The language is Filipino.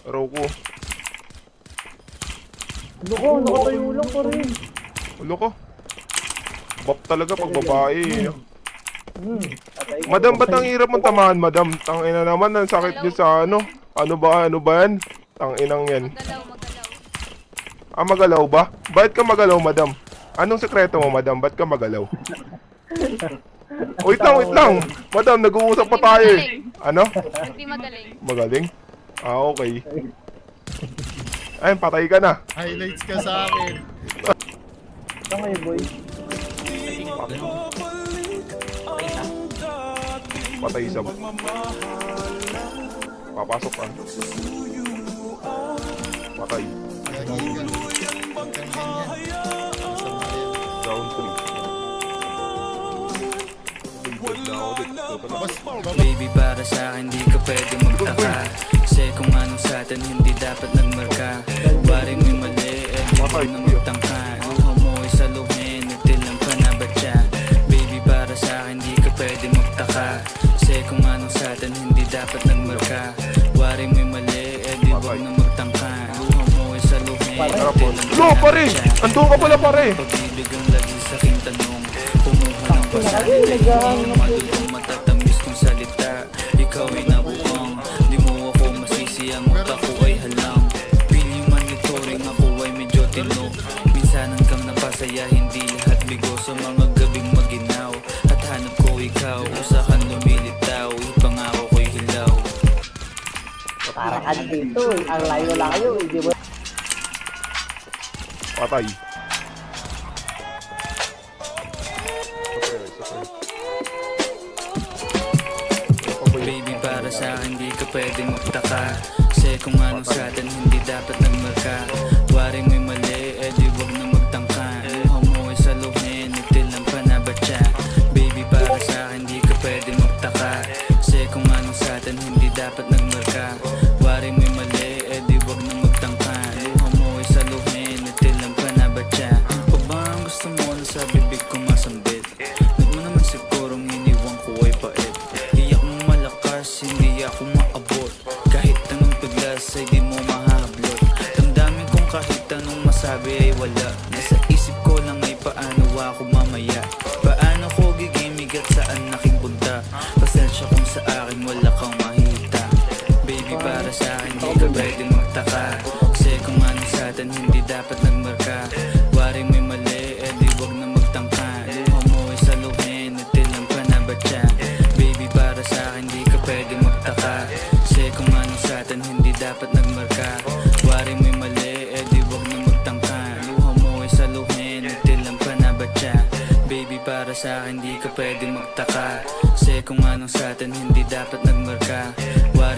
Araw ko. Nakatayo lang pa rin. Ulo ko. Bop talaga pag babae. Patay ka. Madam, ba't ang hirap mong tamahan, madam? Tangina naman, ang sakit niyo sa ano? Ano ba yan? Tanginang yan. Magalaw. Ah, magalaw ba? Bakit ka magalaw, madam? Anong sekreto mo, madam? Ba't ka magalaw? Wait lang. Madam, nag-uusap pa tayo eh. Ano? Hindi magaling. Magaling? Ah, okay. Ayun, patay ka na. Highlights ka sa akin. Saan kayo, boy? Patay isa ba? Papasok ka. Patay. Gagi ka. Huwag kang ganyan. Masama yan. Down 3. Boss, baba. Baby, para sa akin di ka pwede magtaka. Kasi kung anong sa atin hindi dapat nagmarka. Waring may mali, eh di mo na magtangka. Luha mo ay saluhin, natilang ka na ba siya? Baby, para sa akin di ka pwede magtaka. Kasi kung anong sa atin hindi dapat nagmarka. Waring may mali, eh di wag na magtangka. Luha mo ay saluhin, natilang ka Lo, na ba pare! siya? Andun ka pala, pare! Pag-ibig ang lagi sa aking tanong. Kumuha ng pasalilay mo, madulong matatamis kong salita. Ikaw ay nabuang, di mo ako masisi. Ang utak ko ay halang. Piling monitoring, ako ay medyo tinok. Minsanan kang napasaya, hindi lahat bigo. Sa mga gabing maginaw, at hanap ko ikaw. Usakan lumilitaw, ipangako ko'y hilaw. Parang dito. Ang layo lang kayo. Hindi mo. Patay. Baby, para sa akin di ka pwede magtaka. Kasi kung ano sa atin hindi dapat nagmarka. Waring may mali, eh di wag na magtangka. Luha mo ay saluhin, nitilang pa na ba siya? Baby, para sa akin di ka pwede magtaka. Kasi kung ano sa atin hindi dapat nagmarka. Waring may mali, eh di wag na magtangka. Luha mo ay saluhin, nitilang pa na ba siya? O ba ang gusto mo na sa bibig ko masambit? Huwag mo naman sigurong iniwan ko ay pait. Di ako malakas, hindi ako maabot. Kahit anong piglas ay di mo mahablot. Damdamin kong kahit anong masabi ay wala. Nasa isip ko lang ay paano ako mamaya. Paano ko gigimig at saan aking punta. Pasensya kung sa akin wala kang mahita. Baby, para sa akin di ka pwede magtaka. Kasi kung ano sa atin hindi dapat nagmarka. Waring may mali, eh di wag na magtangka. Luha mo ay saluhin, natilang pa na ba siya? Baby, para sa akin di ka pwede magtaka. Kasi kung ano sa atin hindi dapat nagmarka. Waring may mali, eh di wag na magtangka. Luha mo ay saluhin, natilang pa na ba siya? Baby, para sa akin di ka pwede magtaka. Kasi kung ano sa atin hindi dapat nagmarka. Waring